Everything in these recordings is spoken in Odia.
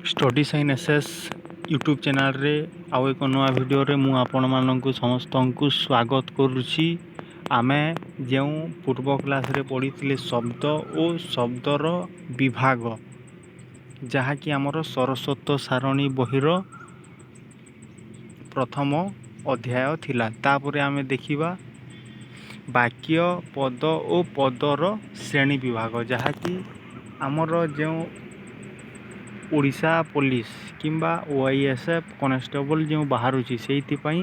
ଷ୍ଟଡି ସାଇନ୍ ଏସ୍ଏସ୍ ୟୁଟ୍ୟୁବ୍ ଚ୍ୟାନେଲ୍ରେ ଆଉ ଏକ ନୂଆ ଭିଡ଼ିଓରେ ମୁଁ ଆପଣମାନଙ୍କୁ ସମସ୍ତଙ୍କୁ ସ୍ୱାଗତ କରୁଛି। ଆମେ ଯେଉଁ ପୂର୍ବ କ୍ଲାସ୍ରେ ପଢ଼ିଥିଲେ ଶବ୍ଦ ଓ ଶବ୍ଦର ବିଭାଗ, ଯାହାକି ଆମର ସରସ୍ୱତ ସାରଣୀ ବହିର ପ୍ରଥମ ଅଧ୍ୟାୟ ଥିଲା। ତାପରେ ଆମେ ଦେଖିବା ବାକ୍ୟ, ପଦ ଓ ପଦର ଶ୍ରେଣୀ ବିଭାଗ, ଯାହାକି ଆମର ଯେଉଁ ଓଡ଼ିଶା ପୋଲିସ କିମ୍ବା OISF କନେଷ୍ଟବଲ୍ ଯେଉଁ ବାହାରୁଛି, ସେଇଥିପାଇଁ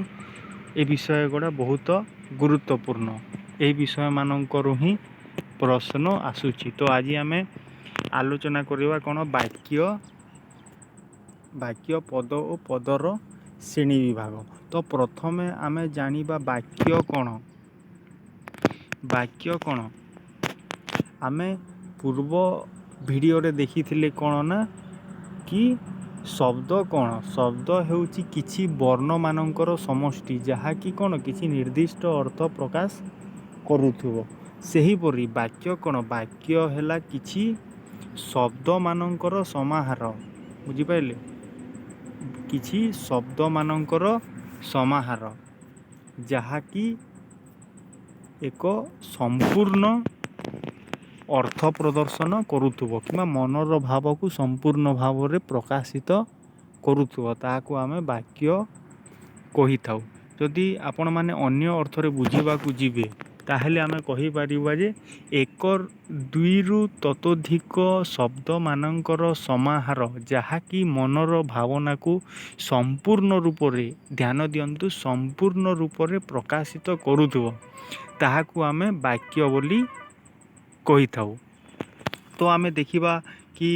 ଏ ବିଷୟ ଗୁଡ଼ା ବହୁତ ଗୁରୁତ୍ୱପୂର୍ଣ୍ଣ। ଏହି ବିଷୟମାନଙ୍କରୁ ହିଁ ପ୍ରଶ୍ନ ଆସୁଛି। ତ ଆଜି ଆମେ ଆଲୋଚନା କରିବା କ'ଣ ବାକ୍ୟ, ପଦ ଓ ପଦର ଶ୍ରେଣୀ ବିଭାଗ। ତ ପ୍ରଥମେ ଆମେ ଜାଣିବା ବାକ୍ୟ କ'ଣ। ବାକ୍ୟ କ'ଣ? ଆମେ ପୂର୍ବ ଭିଡ଼ିଓରେ ଦେଖିଥିଲେ କ'ଣ ନା କି ଶବ୍ଦ କ'ଣ? ଶବ୍ଦ ହେଉଛି କିଛି ବର୍ଣ୍ଣମାନଙ୍କର ସମଷ୍ଟି, ଯାହାକି କ'ଣ କିଛି ନିର୍ଦ୍ଦିଷ୍ଟ ଅର୍ଥ ପ୍ରକାଶ କରୁଥିବ। ସେହିପରି ବାକ୍ୟ କ'ଣ? ବାକ୍ୟ ହେଲା କିଛି ଶବ୍ଦମାନଙ୍କର ସମାହାର। ବୁଝିପାରିଲେ? କିଛି ଶବ୍ଦମାନଙ୍କର ସମାହାର, ଯାହାକି ଏକ ସମ୍ପୂର୍ଣ୍ଣ ଅର୍ଥ ପ୍ରଦର୍ଶନ କରୁଥିବ କିମ୍ବା ମନର ଭାବକୁ ସମ୍ପୂର୍ଣ୍ଣ ଭାବରେ ପ୍ରକାଶିତ କରୁଥିବ, ତାହାକୁ ଆମେ ବାକ୍ୟ କହିଥାଉ। ଯଦି ଆପଣମାନେ ଅନ୍ୟ ଅର୍ଥରେ ବୁଝିବାକୁ ଯିବେ, ତାହେଲେ ଆମେ କହିପାରିବା ଯେ ଏକ ଦୁଇରୁ ତତୋଧିକ ଶବ୍ଦମାନଙ୍କର ସମାହାର, ଯାହାକି ମନର ଭାବନାକୁ ସମ୍ପୂର୍ଣ୍ଣ ରୂପରେ, ଧ୍ୟାନ ଦିଅନ୍ତୁ, ସମ୍ପୂର୍ଣ୍ଣ ରୂପରେ ପ୍ରକାଶିତ କରୁଥିବ, ତାହାକୁ ଆମେ ବାକ୍ୟ ବୋଲି କହିଥାଉ। ତ ଆମେ ଦେଖିବା କି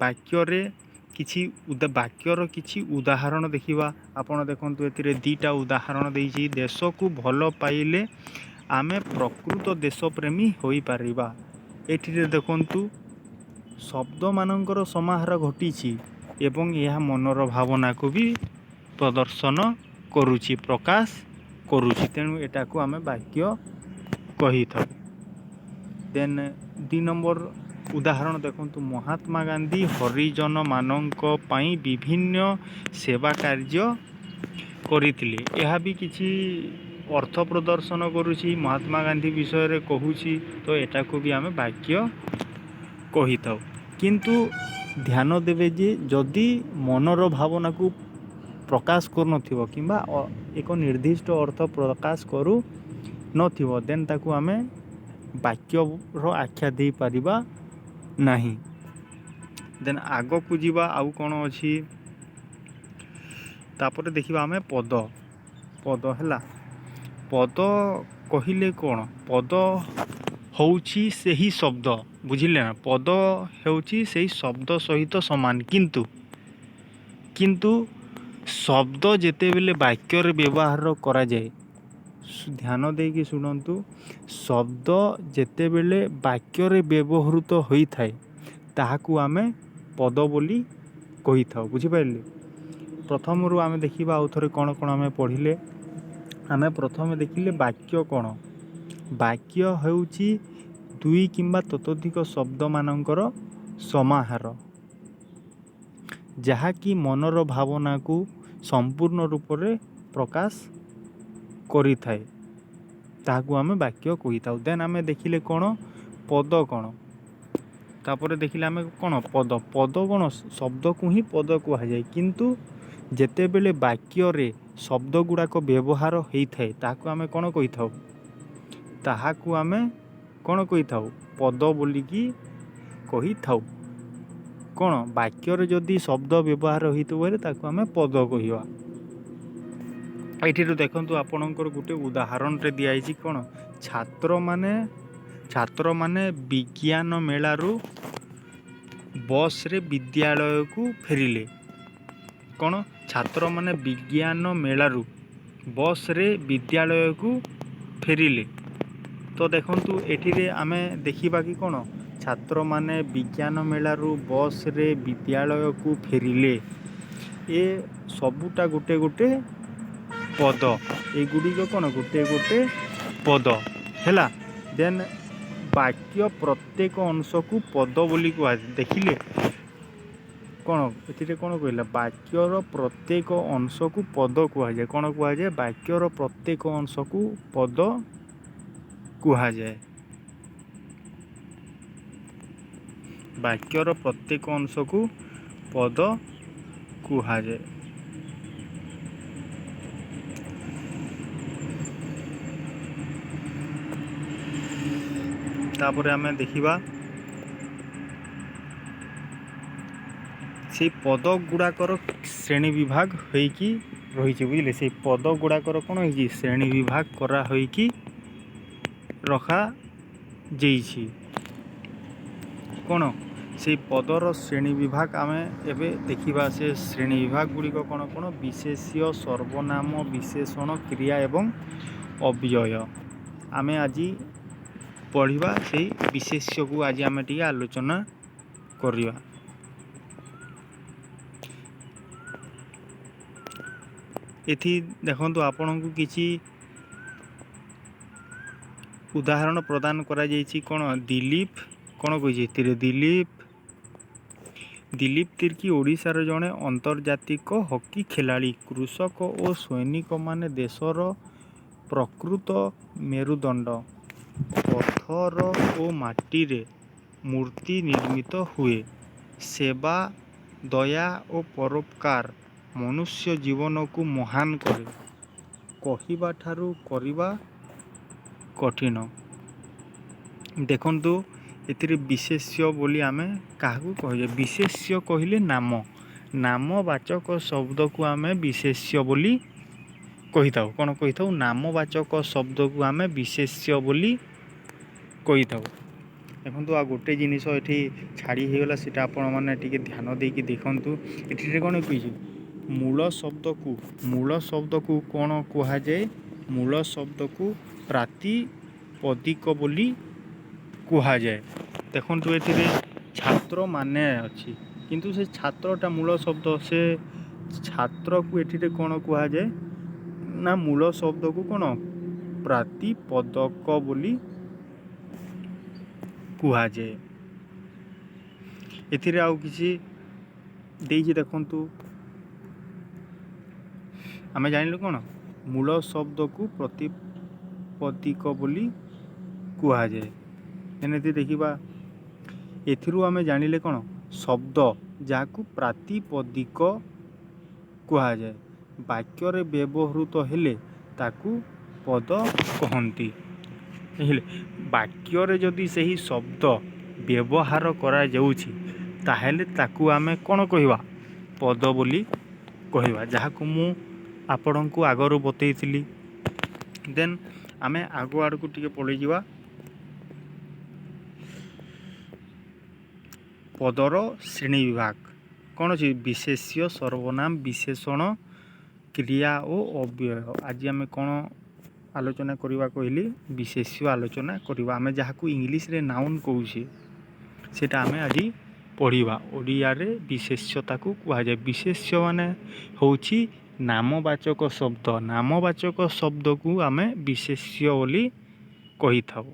ବାକ୍ୟର କିଛି ଉଦାହରଣ ଦେଖିବା। ଆପଣ ଦେଖନ୍ତୁ, ଏଥିରେ ଦୁଇଟା ଉଦାହରଣ ଦେଇଛି। ଦେଶକୁ ଭଲ ପାଇଲେ ଆମେ ପ୍ରକୃତ ଦେଶପ୍ରେମୀ ହୋଇପାରିବା। ଏଠିରେ ଦେଖନ୍ତୁ ଶବ୍ଦମାନଙ୍କର ସମାହାର ଘଟିଛି ଏବଂ ଏହା ମନର ଭାବନାକୁ ବି ପ୍ରଦର୍ଶନ କରୁଛି, ପ୍ରକାଶ କରୁଛି। ତେଣୁ ଏଟାକୁ ଆମେ ବାକ୍ୟ କହିଥାଉ। ଦେନ୍ 2 ନମ୍ବର ଉଦାହରଣ ଦେଖନ୍ତୁ, ମହାତ୍ମା ଗାନ୍ଧୀ ହରିଜନମାନଙ୍କ ପାଇଁ ବିଭିନ୍ନ ସେବା କାର୍ଯ୍ୟ କରିଥିଲେ। ଏହା ବି କିଛି ଅର୍ଥ ପ୍ରଦର୍ଶନ କରୁଛି, ମହାତ୍ମା ଗାନ୍ଧୀ ବିଷୟରେ କହୁଛି। ତ ଏଟାକୁ ବି ଆମେ ବାକ୍ୟ କହିଥାଉ। କିନ୍ତୁ ଧ୍ୟାନ ଦେବେ ଯେ ଯଦି ମନର ଭାବନାକୁ ପ୍ରକାଶ କରୁନଥିବ କିମ୍ବା ଏକ ନିର୍ଦ୍ଦିଷ୍ଟ ଅର୍ଥ ପ୍ରକାଶ କରୁନଥିବ, ଦେନ୍ ତାକୁ ଆମେ ବାକ୍ୟର ଆଖ୍ୟା ଦେଇପାରିବା ନାହିଁ। ଦେନ୍ ଆଗକୁ ଯିବା, ଆଉ କ'ଣ ଅଛି, ତାପରେ ଦେଖିବା ଆମେ ପଦ ହେଲା। ପଦ କହିଲେ କ'ଣ? ପଦ ହେଉଛି ସେହି ଶବ୍ଦ, ବୁଝିଲେ ନା? ପଦ ହେଉଛି ସେହି ଶବ୍ଦ ସହିତ ସମାନ। କିନ୍ତୁ ଶବ୍ଦ ଯେତେବେଳେ ବାକ୍ୟରେ ବ୍ୟବହାର କରାଯାଏ, ଧ୍ୟାନ ଦେଇକି ଶୁଣନ୍ତୁ, ଶବ୍ଦ ଯେତେବେଳେ ବାକ୍ୟରେ ବ୍ୟବହୃତ ହୋଇଥାଏ, ତାହାକୁ ଆମେ ପଦ ବୋଲି କହିଥାଉ। ବୁଝିପାରିଲେ? ପ୍ରଥମରୁ ଆମେ ଦେଖିବା ଆଉ ଥରେ କ'ଣ ଆମେ ପଢ଼ିଲେ। ଆମେ ପ୍ରଥମେ ଦେଖିଲେ ବାକ୍ୟ କ'ଣ? ବାକ୍ୟ ହେଉଛି ଦୁଇ କିମ୍ବା ତତୋଧିକ ଶବ୍ଦମାନଙ୍କର ସମାହାର, ଯାହାକି ମନର ଭାବନାକୁ ସମ୍ପୂର୍ଣ୍ଣ ରୂପରେ ପ୍ରକାଶ କରିଥାଏ, ତାହାକୁ ଆମେ ବାକ୍ୟ କହିଥାଉ। ଦେନ୍ ଆମେ ଦେଖିଲେ କ'ଣ? ପଦ କ'ଣ? ତାପରେ ଦେଖିଲେ ଆମେ କ'ଣ? ପଦ କ'ଣ? ଶବ୍ଦକୁ ହିଁ ପଦ କୁହାଯାଏ। କିନ୍ତୁ ଯେତେବେଳେ ବାକ୍ୟରେ ଶବ୍ଦ ଗୁଡ଼ାକ ବ୍ୟବହାର ହୋଇଥାଏ, ତାହାକୁ ଆମେ କ'ଣ କହିଥାଉ? ତାହାକୁ ଆମେ କ'ଣ କହିଥାଉ? ପଦ ବୋଲିକି କହିଥାଉ। କ'ଣ? ବାକ୍ୟରେ ଯଦି ଶବ୍ଦ ବ୍ୟବହାର ହୋଇଥିବ, ତାକୁ ଆମେ ପଦ କହିବା। ଏଠିରୁ ଦେଖନ୍ତୁ, ଆପଣଙ୍କର ଗୋଟେ ଉଦାହରଣଟେ ଦିଆଯାଇଛି। କ'ଣ? ଛାତ୍ରମାନେ ବିଜ୍ଞାନ ମେଳାରୁ ବସ୍ରେ ବିଦ୍ୟାଳୟକୁ ଫେରିଲେ। କ'ଣ? ଛାତ୍ରମାନେ ବିଜ୍ଞାନ ମେଳାରୁ ବସ୍ରେ ବିଦ୍ୟାଳୟକୁ ଫେରିଲେ। ତ ଦେଖନ୍ତୁ, ଏଠିରେ ଆମେ ଦେଖିବା କି କ'ଣ? ଛାତ୍ରମାନେ ବିଜ୍ଞାନ ମେଳାରୁ ବସ୍ରେ ବିଦ୍ୟାଳୟକୁ ଫେରିଲେ। ଏ ସବୁଟା ଗୋଟେ ପଦ। ଏଗୁଡ଼ିକ କ'ଣ? ଗୋଟେ ପଦ ହେଲା। ଦେନ୍ ବାକ୍ୟ ପ୍ରତ୍ୟେକ ଅଂଶକୁ ପଦ ବୋଲି କୁହାଯାଏ। ଦେଖିଲେ, କ'ଣ ଏଥିରେ କ'ଣ କହିଲା ବାକ୍ୟର ପ୍ରତ୍ୟେକ ଅଂଶକୁ ପଦ କୁହାଯାଏ। କ'ଣ କୁହାଯାଏ? ବାକ୍ୟର ପ୍ରତ୍ୟେକ ଅଂଶକୁ ପଦ କୁହାଯାଏ। ବାକ୍ୟର ପ୍ରତ୍ୟେକ ଅଂଶକୁ ପଦ କୁହାଯାଏ। ତାପରେ ଆମେ ଦେଖିବା ସେଇ ପଦ ଗୁଡ଼ାକର ଶ୍ରେଣୀ ବିଭାଗ ହୋଇକି ରହିଛି। ବୁଝିଲେ, ସେଇ ପଦ ଗୁଡ଼ାକର କ'ଣ ହେଇଛି? ଶ୍ରେଣୀ ବିଭାଗ କରାହୋଇକି ରଖାଯାଇଛି। କ'ଣ ସେଇ ପଦର ଶ୍ରେଣୀ ବିଭାଗ ଆମେ ଏବେ ଦେଖିବା। ସେ ଶ୍ରେଣୀ ବିଭାଗ ଗୁଡ଼ିକ କ'ଣ କ'ଣ? ବିଶେଷ୍ୟ, ସର୍ବନାମ, ବିଶେଷଣ, କ୍ରିୟା ଏବଂ ଅବ୍ୟୟ। ଆମେ ଆଜି ପଢ଼ିବା ସେଇ ବିଶେଷ୍ୟକୁ ଆଜି ଆମେ ଟିକେ ଆଲୋଚନା କରିବା। ଏଠି ଦେଖନ୍ତୁ ଆପଣଙ୍କୁ କିଛି ଉଦାହରଣ ପ୍ରଦାନ କରାଯାଇଛି। କ'ଣ ଦିଲ୍ଲୀପ କ'ଣ କହିଛି ଏଥିରେ? ଦିଲ୍ଲୀପ ତିର୍କୀ ଓଡ଼ିଶାର ଜଣେ ଆନ୍ତର୍ଜାତିକ ହକି ଖେଳାଳି। କୃଷକ ଓ ସୈନିକମାନେ ଦେଶର ପ୍ରକୃତ ମେରୁଦଣ୍ଡ। ପଥର ଓ ମାଟିରେ ମୂର୍ତ୍ତି ନିର୍ମିତ ହୁଏ। ସେବା, ଦୟା ଓ ପରୋପକାର ମନୁଷ୍ୟ ଜୀବନକୁ ମହାନ କରେ। କହିବା ଠାରୁ କରିବା କଠିନ। ଦେଖନ୍ତୁ ଏଥିରେ ବିଶେଷ୍ୟ ବୋଲି ଆମେ କାହାକୁ କହିଲେ? ବିଶେଷ୍ୟ କହିଲେ ନାମବାଚକ ଶବ୍ଦକୁ ଆମେ ବିଶେଷ୍ୟ ବୋଲି କହିଥାଉ। କ'ଣ କହିଥାଉ? ନାମବାଚକ ଶବ୍ଦକୁ ଆମେ ବିଶେଷ୍ୟ ବୋଲି କହିଥାଉ। ଦେଖନ୍ତୁ ଆଉ ଗୋଟେ ଜିନିଷ ଏଠି ଛାଡ଼ି ହେଇଗଲା, ସେଟା ଆପଣମାନେ ଟିକେ ଧ୍ୟାନ ଦେଇକି ଦେଖନ୍ତୁ। ଏଠିରେ କ'ଣ କହିଛି? ମୂଳ ଶବ୍ଦକୁ କ'ଣ କୁହାଯାଏ? ମୂଳ ଶବ୍ଦକୁ ପ୍ରାତିପଦିକ ବୋଲି କୁହାଯାଏ। ଦେଖନ୍ତୁ ଏଥିରେ ଛାତ୍ରମାନେ ଅଛି, କିନ୍ତୁ ସେ ଛାତ୍ରଟା ମୂଳ ଶବ୍ଦ। ସେ ଛାତ୍ରକୁ ଏଠିରେ କ'ଣ କୁହାଯାଏ? ନା ମୂଳ ଶବ୍ଦକୁ କ'ଣ ପ୍ରାତିପଦକ ବୋଲି କୁହାଯାଏ। ଏଥିରେ ଆଉ କିଛି ଦେଇଛି ଦେଖନ୍ତୁ। ଆମେ ଜାଣିଲୁ କ'ଣ? ମୂଳ ଶବ୍ଦକୁ ପ୍ରତିପଦିକ ବୋଲି କୁହାଯାଏ। ଏମିତି ଦେଖିବା, ଏଥିରୁ ଆମେ ଜାଣିଲେ କ'ଣ? ଶବ୍ଦ ଯାହାକୁ ପ୍ରାତିପଦିକ କୁହାଯାଏ, ବାକ୍ୟରେ ବ୍ୟବହୃତ ହେଲେ ତାକୁ ପଦ କହନ୍ତି। ହେଲେ ବାକ୍ୟରେ ଯଦି ସେହି ଶବ୍ଦ ବ୍ୟବହାର କରାଯାଉଛି ତାହେଲେ ତାକୁ ଆମେ କ'ଣ କହିବା? ପଦ ବୋଲି କହିବା, ଯାହାକୁ ମୁଁ ଆପଣଙ୍କୁ ଆଗରୁ ବତେଇଥିଲି। ଦେନ୍ ଆମେ ଆଗ ଆଡ଼କୁ ଟିକେ ପଳେଇଯିବା। ପଦର ଶ୍ରେଣୀ ବିଭାଗ କ'ଣ ଅଛି? ବିଶେଷ୍ୟ, ସର୍ବନାମ, ବିଶେଷଣ, କ୍ରିୟା ଓ ଅବ୍ୟୟ। ଆଜି ଆମେ କ'ଣ ଆଲୋଚନା କରିବା କହିଲି? ବିଶେଷ୍ୟ ଆଲୋଚନା କରିବା। ଆମେ ଯାହାକୁ ଇଂଲିଶରେ ନାଉନ୍ କହୁଛେ ସେଇଟା ଆମେ ଆଜି ପଢ଼ିବା। ଓଡ଼ିଆରେ ବିଶେଷ୍ୟତାକୁ କୁହାଯାଏ। ବିଶେଷ୍ୟ ମାନେ ହେଉଛି ନାମବାଚକ ଶବ୍ଦ। ନାମବାଚକ ଶବ୍ଦକୁ ଆମେ ବିଶେଷ୍ୟ ବୋଲି କହିଥାଉ।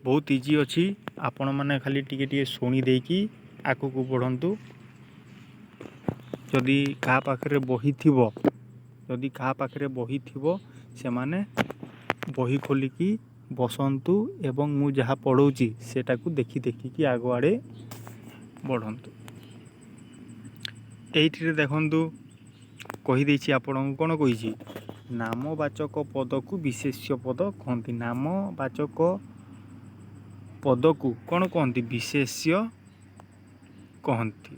ବହୁତ ଇଜି ଅଛି, ଆପଣମାନେ ଖାଲି ଟିକେ ଶୁଣି ଦେଇକି ଆଗକୁ ବଢ଼ନ୍ତୁ। ଯଦି କାହା ପାଖରେ ବହି ଥିବ ସେମାନେ ବହି ଖୋଲିକି ବସନ୍ତୁ ଏବଂ ମୁଁ ଯାହା ପଢ଼ଉଛି ସେଟାକୁ ଦେଖିକି ଆଗ ଆଡ଼େ ବଢ଼ନ୍ତୁ। ଏଇଥିରେ ଦେଖନ୍ତୁ କହିଦେଇଛି ଆପଣଙ୍କୁ। କ'ଣ କହିଛି? ନାମବାଚକ ପଦକୁ ବିଶେଷ୍ୟ ପଦ କହନ୍ତି। ନାମବାଚକ ପଦକୁ କ'ଣ କହନ୍ତି? ବିଶେଷ୍ୟ କହନ୍ତି।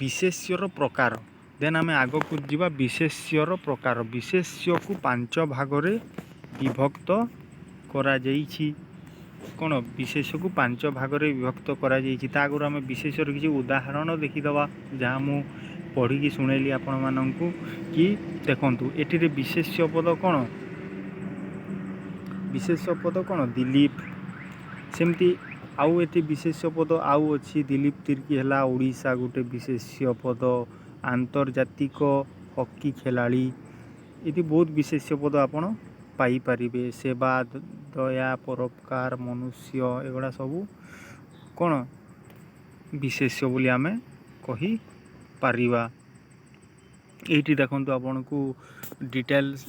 ବିଶେଷ୍ୟର ପ୍ରକାର। ଦେନ୍ ଆମେ ଆଗକୁ ଯିବା। ବିଶେଷ୍ୟର ପ୍ରକାର। ବିଶେଷ୍ୟକୁ 5 ଭାଗରେ ବିଭକ୍ତ କରାଯାଇଛି। କ'ଣ? ବିଶେଷ୍ୟକୁ 5 ଭାଗରେ ବିଭକ୍ତ କରାଯାଇଛି। ତା ଆଗରୁ ଆମେ ବିଶେଷ୍ୟର କିଛି ଉଦାହରଣ ଦେଖିଦେବା, ଯାହା ମୁଁ ପଢ଼ିକି ଶୁଣେଇଲି ଆପଣମାନଙ୍କୁ। କି ଦେଖନ୍ତୁ ଏଠିରେ ବିଶେଷ୍ୟ ପଦ କ'ଣ? ବିଶେଷ୍ୟ ପଦ କ'ଣ? ଦିଲ୍ଲୀପ। ସେମିତି ଆଉ ଏଠି ବିଶେଷ୍ୟ ପଦ ଆଉ ଅଛି। ଦିଲ୍ଲୀପ ତିର୍କୀ ହେଲା ଓଡ଼ିଶା ଗୋଟେ ବିଶେଷ୍ୟ ପଦ। ଆନ୍ତର୍ଜାତିକ ହକି ଖେଳାଳି। ଏଠି ବହୁତ ବିଶେଷ୍ୟ ପଦ ଆପଣ ପାଇପାରିବେ। ସେବା, ଦୟା, ପରୋପକାର, ମନୁଷ୍ୟ ଏଗୁଡ଼ା ସବୁ କ'ଣ ବିଶେଷ୍ୟ ବୋଲି ଆମେ କହିପାରିବା। ଏଇଠି ଦେଖନ୍ତୁ ଆପଣଙ୍କୁ ଡିଟେଲ୍ସ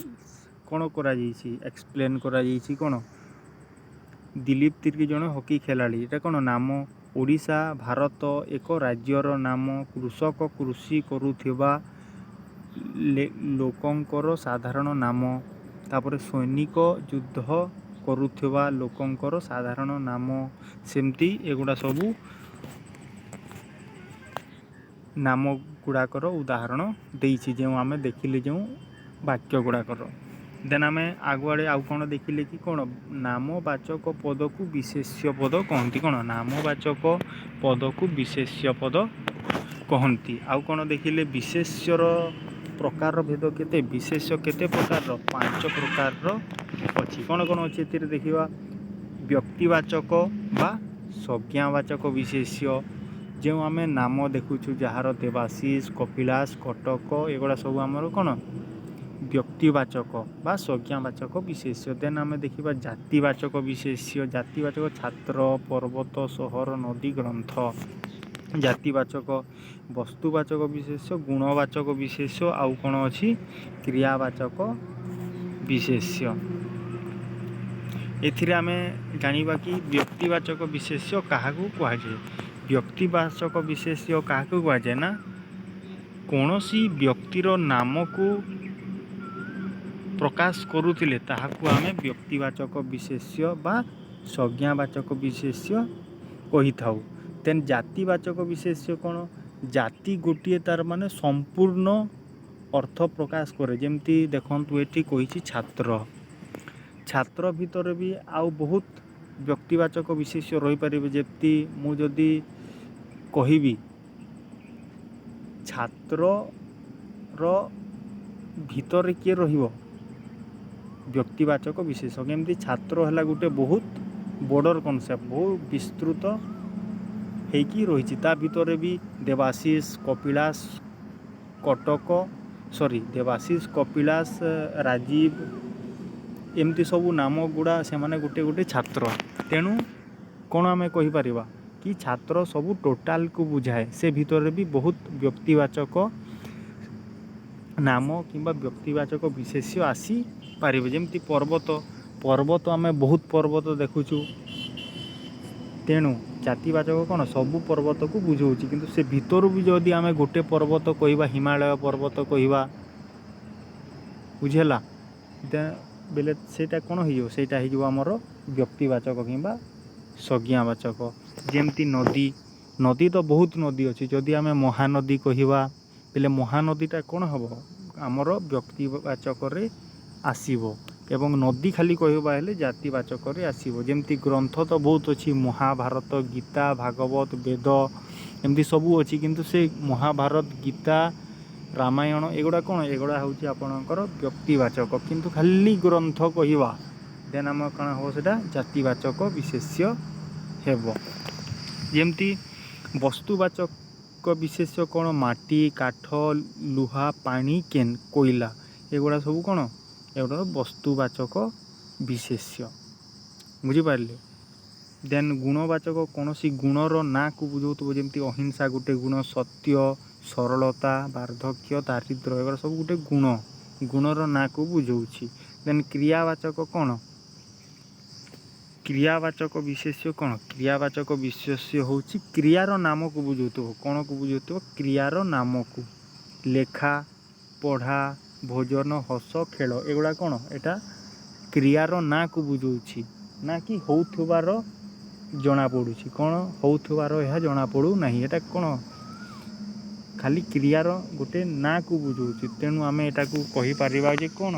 କ'ଣ କରାଯାଇଛି, ଏକ୍ସପ୍ଲେନ୍ କରାଯାଇଛି କ'ଣ ଦିଲ୍ଲୀପ ତିର୍କି ଜଣେ ହକି ଖେଳାଳି। ଏଇଟା କ'ଣ ନାମ ଓଡ଼ିଶା ଭାରତ ଏକ ରାଜ୍ୟର ନାମ। କୃଷକ କୃଷି କରୁଥିବା ଲୋକଙ୍କର ସାଧାରଣ ନାମ। ତାପରେ ସୈନିକ ଯୁଦ୍ଧ କରୁଥିବା ଲୋକଙ୍କର ସାଧାରଣ ନାମ। ସେମିତି ଏଗୁଡ଼ା ସବୁ ନାମ ଗୁଡ଼ାକର ଉଦାହରଣ ଦେଇଛି ଯେଉଁ ଆମେ ଦେଖିଲେ ଯେଉଁ ବାକ୍ୟ ଗୁଡ଼ାକର। ଦେନ୍ ଆମେ ଆଗୁଆଡ଼େ ଆଉ କ'ଣ ଦେଖିଲେ କି କ'ଣ ନାମବାଚକ ପଦକୁ ବିଶେଷ୍ୟ ପଦ କହନ୍ତି। କ'ଣ ନାମବାଚକ ପଦକୁ ବିଶେଷ୍ୟ ପଦ କହନ୍ତି। ଆଉ କ'ଣ ଦେଖିଲେ ବିଶେଷ୍ୟର ପ୍ରକାର ଭେଦ କେତେ, ବିଶେଷ୍ୟ କେତେ ପ୍ରକାରର, 5 ପ୍ରକାରର ଅଛି। କ'ଣ କ'ଣ ଅଛି ଏଥିରେ ଦେଖିବା। ବ୍ୟକ୍ତିବାଚକ ବା ସଂଜ୍ଞାବାଚକ ବିଶେଷ୍ୟ, ଯେଉଁ ଆମେ ନାମ ଦେଖୁଛୁ ଯାହାର ଦେବାଶିଷ, କପିଳାସ, କଟକ ଏଗୁଡ଼ା ସବୁ ଆମର କ'ଣ ବ୍ୟକ୍ତିବାଚକ ବା ସଂଜ୍ଞାବାଚକ ବିଶେଷ୍ୟ। ଦେନ୍ ଆମେ ଦେଖିବା ଜାତିବାଚକ ବିଶେଷ୍ୟ। ଜାତିବାଚକ ଛାତ୍ର, ପର୍ବତ, ସହର, ନଦୀ, ଗ୍ରନ୍ଥ। ଜାତିବାଚକ ବସ୍ତୁବାଚକ ବିଶେଷ୍ୟ, ଗୁଣବାଚକ ବିଶେଷ୍ୟ। ଆଉ କ'ଣ ଅଛି କ୍ରିୟାବାଚକ ବିଶେଷ୍ୟ। ଏଥିରେ ଆମେ ଜାଣିବା କି ବ୍ୟକ୍ତିବାଚକ ବିଶେଷ୍ୟ କାହାକୁ କୁହାଯାଏ। ବ୍ୟକ୍ତିବାଚକ ବିଶେଷ୍ୟ କାହାକୁ କୁହାଯାଏ ନା କୌଣସି ବ୍ୟକ୍ତିର ନାମକୁ ପ୍ରକାଶ କରୁଥିଲେ ତାହାକୁ ଆମେ ବ୍ୟକ୍ତିବାଚକ ବିଶେଷ୍ୟ ବା ସଂଜ୍ଞାବାଚକ ବିଶେଷ୍ୟ କହିଥାଉ। ଦେନ୍ ଜାତିବାଚକ ବିଶେଷ୍ୟ କ'ଣ ଜାତି ଗୋଟିଏ ତାର ମାନେ ସମ୍ପୂର୍ଣ୍ଣ ଅର୍ଥ ପ୍ରକାଶ କରେ। ଯେମିତି ଦେଖନ୍ତୁ ଏଠି କହିଛି ଛାତ୍ର, ଛାତ୍ର ଭିତରେ ବି ଆଉ ବହୁତ ବ୍ୟକ୍ତିବାଚକ ବିଶେଷ୍ୟ ରହିପାରିବେ। ଯେମିତି ମୁଁ ଯଦି କହିବି ଛାତ୍ରର ଭିତରେ କିଏ ରହିବ ବ୍ୟକ୍ତିବାଚକ ବିଶେଷ୍ୟ। କେମିତି ଛାତ୍ର ହେଲା ଗୋଟେ ବହୁତ ବର୍ଡ଼ର କନସେପ୍ଟ, ବହୁତ ବିସ୍ତୃତ ହେଇକି ରହିଛି। ତା ଭିତରେ ବି ଦେବାଶିଷ, କପିଳାସ, ଦେବାଶିଷ, କପିଳାସ, ରାଜୀବ ଏମିତି ସବୁ ନାମ ଗୁଡ଼ା ସେମାନେ ଗୋଟେ ଗୋଟେ ଛାତ୍ର। ତେଣୁ କ'ଣ ଆମେ କହିପାରିବା କି ଛାତ୍ର ସବୁ ଟୋଟାଲକୁ ବୁଝାଏ। ସେ ଭିତରେ ବି ବହୁତ ବ୍ୟକ୍ତିବାଚକ ନାମ କିମ୍ବା ବ୍ୟକ୍ତିବାଚକ ବିଶେଷ୍ୟ ଆସିପାରିବେ। ଯେମିତି ପର୍ବତ ଆମେ ବହୁତ ପର୍ବତ ଦେଖୁଛୁ। ତେଣୁ ଜାତିବାଚକ କ'ଣ ସବୁ ପର୍ବତକୁ ବୁଝାଉଛି। କିନ୍ତୁ ସେ ଭିତରୁ ବି ଯଦି ଆମେ ଗୋଟେ ପର୍ବତ କହିବା, ହିମାଳୟ ପର୍ବତ କହିବା, ବୁଝିହେଲା, ବେଲେ ସେଇଟା କ'ଣ ହେଇଯିବ, ସେଇଟା ହେଇଯିବ ଆମର ବ୍ୟକ୍ତିବାଚକ କିମ୍ବା ସଂଜ୍ଞାବାଚକ। ଯେମିତି ନଦୀ ତ ବହୁତ ନଦୀ ଅଛି। ଯଦି ଆମେ ମହାନଦୀ କହିବା ବେଲେ ମହାନଦୀଟା କ'ଣ ହେବ ଆମର ବ୍ୟକ୍ତିବାଚକରେ ଆସିବ ଏବଂ ନଦୀ ଖାଲି କହିବା ହେଲେ ଜାତିବାଚକରେ ଆସିବ। ଯେମିତି ଗ୍ରନ୍ଥ ତ ବହୁତ ଅଛି, ମହାଭାରତ, ଗୀତା, ଭାଗବତ, ବେଦ ଏମିତି ସବୁ ଅଛି। କିନ୍ତୁ ସେ ମହାଭାରତ, ଗୀତା, ରାମାୟଣ ଏଗୁଡ଼ା କ'ଣ ଏଗୁଡ଼ା ହେଉଛି ଆପଣଙ୍କର ବ୍ୟକ୍ତିବାଚକ। କିନ୍ତୁ ଖାଲି ଗ୍ରନ୍ଥ କହିବା ଦେନ୍ ଆମର କ'ଣ ହେବ ସେଇଟା ଜାତିବାଚକ ବିଶେଷ୍ୟ ହେବ। ଯେମିତି ବସ୍ତୁବାଚକ ବିଶେଷ୍ୟ କ'ଣ ମାଟି, କାଠ, ଲୁହା, ପାଣି, କୋଇଲା ଏଗୁଡ଼ା ସବୁ କ'ଣ ଏଗୁଡ଼ା ବସ୍ତୁବାଚକ ବିଶେଷ୍ୟ। ବୁଝିପାରିଲେ। ଦେନ୍ ଗୁଣବାଚକ କୌଣସି ଗୁଣର ନାଁକୁ ବୁଝାଉଥିବ। ଯେମିତି ଅହିଂସା ଗୋଟେ ଗୁଣ, ସତ୍ୟ, ସରଳତା, ବାର୍ଦ୍ଧକ୍ୟ, ଦାରିଦ୍ର୍ୟ ଏଗୁଡ଼ା ସବୁ ଗୋଟେ ଗୁଣର ନାଁକୁ ବୁଝାଉଛି। ଦେନ୍ କ୍ରିୟାବାଚକ କ'ଣ କ୍ରିୟାବାଚକ ବିଶେଷ୍ୟ କ'ଣ କ୍ରିୟାବାଚକ ବିଶେଷ୍ୟ ହେଉଛି କ୍ରିୟାର ନାମକୁ ବୁଝାଉଥିବ। କ'ଣକୁ ବୁଝାଉଥିବ କ୍ରିୟାର ନାମକୁ। ଲେଖା, ପଢ଼ା, ଭୋଜନ, ହସ, ଖେଳ ଏଗୁଡ଼ା କ'ଣ ଏଇଟା କ୍ରିୟାର ନାଁକୁ ବୁଝାଉଛି ନା କି ହେଉଥିବାର ଜଣାପଡ଼ୁଛି। କ'ଣ ହେଉଥିବାର ଏହା ଜଣାପଡ଼ୁନାହିଁ। ଏଇଟା କ'ଣ ଖାଲି କ୍ରିୟାର ଗୋଟେ ନାଁକୁ ବୁଝାଉଛି। ତେଣୁ ଆମେ ଏଟାକୁ କହିପାରିବା ଯେ କ'ଣ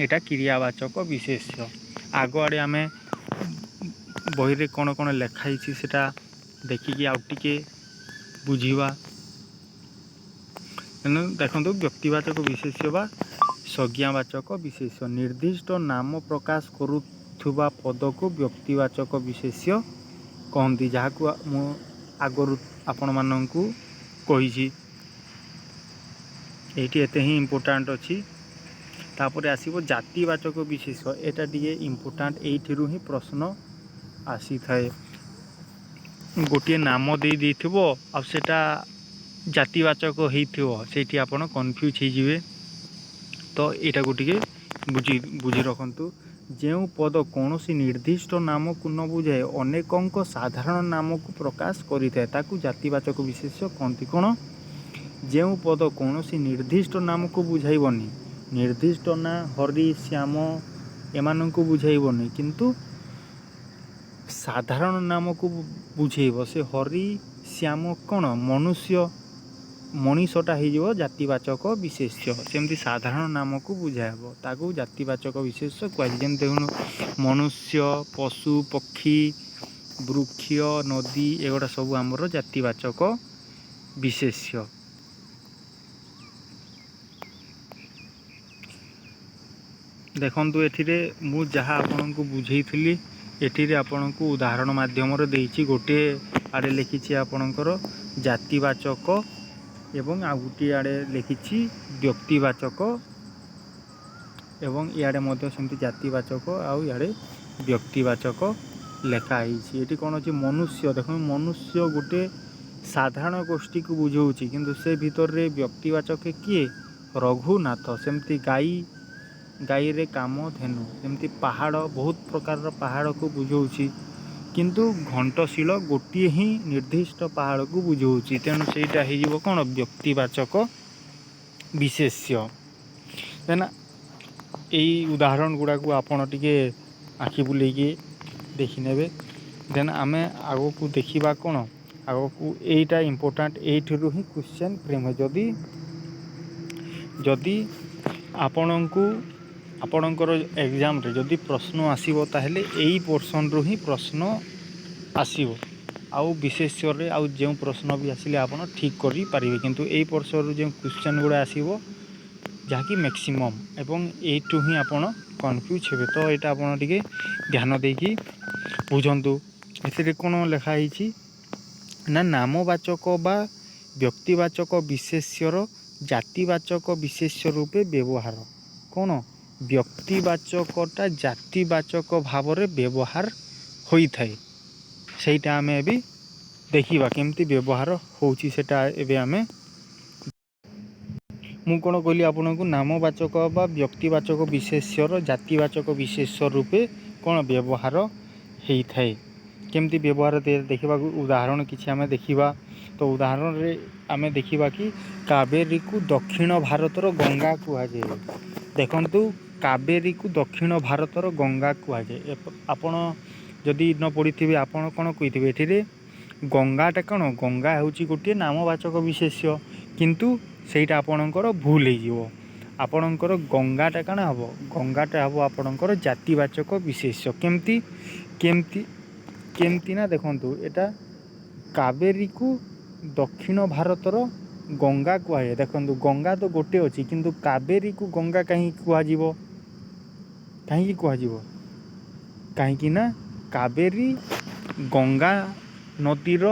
ଏଇଟା କ୍ରିୟାବାଚକ ବିଶେଷ୍ୟ। ଆଗଆଡ଼େ ଆମେ ବହିରେ କ'ଣ କ'ଣ ଲେଖା ହେଇଛି ସେଇଟା ଦେଖିକି ଆଉ ଟିକେ ବୁଝିବା। ତେଣୁ ଦେଖନ୍ତୁ ବ୍ୟକ୍ତିବାଚକ ବିଶେଷ୍ୟ ବା ସଂଜ୍ଞାବାଚକ ବିଶେଷ୍ୟ। ନିର୍ଦ୍ଦିଷ୍ଟ ନାମ ପ୍ରକାଶ କରୁଥିବା ପଦକୁ ବ୍ୟକ୍ତିବାଚକ ବିଶେଷ୍ୟ କହନ୍ତି, ଯାହାକୁ ମୁଁ ଆଗରୁ ଆପଣମାନଙ୍କୁ କହିଛି। ଏଇଠି ଏତେ ହିଁ ଇମ୍ପୋର୍ଟାଣ୍ଟ ଅଛି। तापर आसीबो जातिवाचक विशेष्य एटा टिके इम्पोर्टाट एइथिरु ही प्रश्न आसी थाए गोटे नाम दे देथिबो आ सेटा जातिवाचक हेइथिबो सेठी आपण कन्फ्यूज हे जिवे तो एटा गोटिके बुझी रखंतु ଯେଉଁ ପଦ କୌଣସି ନିର୍ଦ୍ଦିଷ୍ଟ ନାମକୁ ନ ବୁଝାଏ ଅନେକଙ୍କ ସାଧାରଣ ନାମକୁ ପ୍ରକାଶ କରିଥାଏ ତାକୁ ଜାତିବାଚକ ବିଶେଷ୍ୟ କହନ୍ତି। କ'ଣ? ଯେଉଁ ପଦ କୌଣସି ନିର୍ଦ୍ଦିଷ୍ଟ ନାମକୁ ବୁଝାଇବନି, ନିର୍ଦ୍ଦିଷ୍ଟ ନା ହରି ଶ୍ୟାମ ଏମାନଙ୍କୁ ବୁଝାଇବନି କିନ୍ତୁ ସାଧାରଣ ନାମକୁ ବୁଝେଇବ, ସେ ହରି ଶ୍ୟାମ କ'ଣ ମଣିଷଟା ହେଇଯିବ ଜାତିବାଚକ ବିଶେଷ୍ୟ। ସେମିତି ସାଧାରଣ ନାମକୁ ବୁଝାଇବ ତାକୁ ଜାତିବାଚକ ବିଶେଷ୍ୟ କୁହାଯାଏ। ଯେମିତି ଦେଖୁନ ମନୁଷ୍ୟ, ପଶୁ, ପକ୍ଷୀ, ବୃକ୍ଷ, ନଦୀ ଏଗୁଡ଼ା ସବୁ ଆମର ଜାତିବାଚକ ବିଶେଷ୍ୟ। ଦେଖନ୍ତୁ ଏଥିରେ ମୁଁ ଯାହା ଆପଣଙ୍କୁ ବୁଝେଇଥିଲି ଏଠିରେ ଆପଣଙ୍କୁ ଉଦାହରଣ ମାଧ୍ୟମରେ ଦେଇଛି। ଗୋଟିଏ ଆଡ଼େ ଲେଖିଛି ଆପଣଙ୍କର ଜାତିବାଚକ ଏବଂ ଆଉ ଗୋଟିଏ ଆଡ଼େ ଲେଖିଛି ବ୍ୟକ୍ତିବାଚକ ଏବଂ ଇଆଡ଼େ ମଧ୍ୟ ସେମିତି ଜାତିବାଚକ ଆଉ ଇଆଡ଼େ ବ୍ୟକ୍ତିବାଚକ ଲେଖା ହେଇଛି। ଏଠି କ'ଣ ଅଛି ମନୁଷ୍ୟ, ଦେଖନ୍ତୁ ମନୁଷ୍ୟ ଗୋଟେ ସାଧାରଣ ଗୋଷ୍ଠୀକୁ ବୁଝାଉଛି କିନ୍ତୁ ସେ ଭିତରେ ବ୍ୟକ୍ତିବାଚକ କିଏ? ରଘୁନାଥ। ସେମିତି ଗାଈରେ କାମଧେନୁ। ସେମିତି ପାହାଡ଼ ବହୁତ ପ୍ରକାରର ପାହାଡ଼କୁ ବୁଝାଉଛି କିନ୍ତୁ ଘଣ୍ଟଶୀଳ ଗୋଟିଏ ହିଁ ନିର୍ଦ୍ଦିଷ୍ଟ ପାହାଡ଼କୁ ବୁଝାଉଛି, ତେଣୁ ସେଇଟା ହେଇଯିବ କ'ଣ? ବ୍ୟକ୍ତିବାଚକ ବିଶେଷ୍ୟ। ଦେନ୍ ଏଇ ଉଦାହରଣ ଗୁଡ଼ାକୁ ଆପଣ ଟିକେ ଆଖି ବୁଲେଇକି ଦେଖିନେବେ। ଦେନ୍ ଆମେ ଆଗକୁ ଦେଖିବା କ'ଣ? ଆଗକୁ ଏଇଟା ଇମ୍ପୋର୍ଟାଣ୍ଟ, ଏଇଠିରୁ ହିଁ କ୍ୱେଶ୍ଚନ୍ ଫ୍ରେମ୍ ହୁଏ। ଯଦି ଆପଣଙ୍କର ଏକ୍ଜାମ୍ରେ ଯଦି ପ୍ରଶ୍ନ ଆସିବ ତାହେଲେ ଏଇ ପୋର୍ସନ୍ରୁ ହିଁ ପ୍ରଶ୍ନ ଆସିବ। ଆଉ ବିଶେଷ୍ୟରେ ଆଉ ଯେଉଁ ପ୍ରଶ୍ନ ବି ଆସିଲେ ଆପଣ ଠିକ୍ କରିପାରିବେ, କିନ୍ତୁ ଏଇ ପୋର୍ସନ୍ରୁ ଯେଉଁ କ୍ୱେଶ୍ଚନ୍ ଗୁଡ଼ା ଆସିବ ଯାହାକି ମ୍ୟାକ୍ସିମମ୍ ଏବଂ ଏଇଠୁ ହିଁ ଆପଣ କନଫ୍ୟୁଜ୍ ହେବେ। ତ ଏଇଟା ଆପଣ ଟିକେ ଧ୍ୟାନ ଦେଇକି ବୁଝନ୍ତୁ। ଏଥିରେ କ'ଣ ଲେଖା ହେଇଛି ନା ନାମବାଚକ ବା ବ୍ୟକ୍ତିବାଚକ ବିଶେଷ୍ୟର ଜାତିବାଚକ ବିଶେଷ୍ୟ ରୂପେ ବ୍ୟବହାର। କ'ଣ? ବ୍ୟକ୍ତିବାଚକଟା ଜାତିବାଚକ ଭାବରେ ବ୍ୟବହାର ହୋଇଥାଏ। ସେଇଟା ଆମେ ଏବେ ଦେଖିବା କେମିତି ବ୍ୟବହାର ହେଉଛି। ସେଇଟା ଏବେ ଆମେ ମୁଁ କ'ଣ କହିଲି ଆପଣଙ୍କୁ ନାମବାଚକ ବା ବ୍ୟକ୍ତିବାଚକ ବିଶେଷ୍ୟର ଜାତିବାଚକ ବିଶେଷ୍ୟ ରୂପେ କ'ଣ ବ୍ୟବହାର ହେଇଥାଏ। କେମିତି ବ୍ୟବହାର ଦେଖିବାକୁ ଉଦାହରଣ କିଛି ଆମେ ଦେଖିବା। ତ ଉଦାହରଣରେ ଆମେ ଦେଖିବା କି କାବେରୀକୁ ଦକ୍ଷିଣ ଭାରତର ଗଙ୍ଗା କୁହାଯାଏ। ଦେଖନ୍ତୁ କାବେରୀକୁ ଦକ୍ଷିଣ ଭାରତର ଗଙ୍ଗା କୁହାଯାଏ। ଆପଣ ଯଦି ନ ପଢ଼ିଥିବେ ଆପଣ କ'ଣ କହିଥିବେ ଏଠିରେ ଗଙ୍ଗାଟା କ'ଣ? ଗଙ୍ଗା ହେଉଛି ଗୋଟିଏ ନାମବାଚକ ବିଶେଷ୍ୟ କିନ୍ତୁ ସେଇଟା ଆପଣଙ୍କର ଭୁଲ ହେଇଯିବ। ଆପଣଙ୍କର ଗଙ୍ଗାଟା କ'ଣ ହେବ? ଗଙ୍ଗାଟା ହେବ ଆପଣଙ୍କର ଜାତିବାଚକ ବିଶେଷ୍ୟ। କେମିତି ନା ଦେଖନ୍ତୁ ଏଇଟା କାବେରୀକୁ ଦକ୍ଷିଣ ଭାରତର ଗଙ୍ଗା କୁହାଯାଏ। ଦେଖନ୍ତୁ ଗଙ୍ଗା ତ ଗୋଟେ ଅଛି କିନ୍ତୁ କାବେରୀକୁ ଗଙ୍ଗା କାହିଁକି କୁହାଯିବ? କାହିଁକି ନା କାବେରୀ ଗଙ୍ଗା ନଦୀର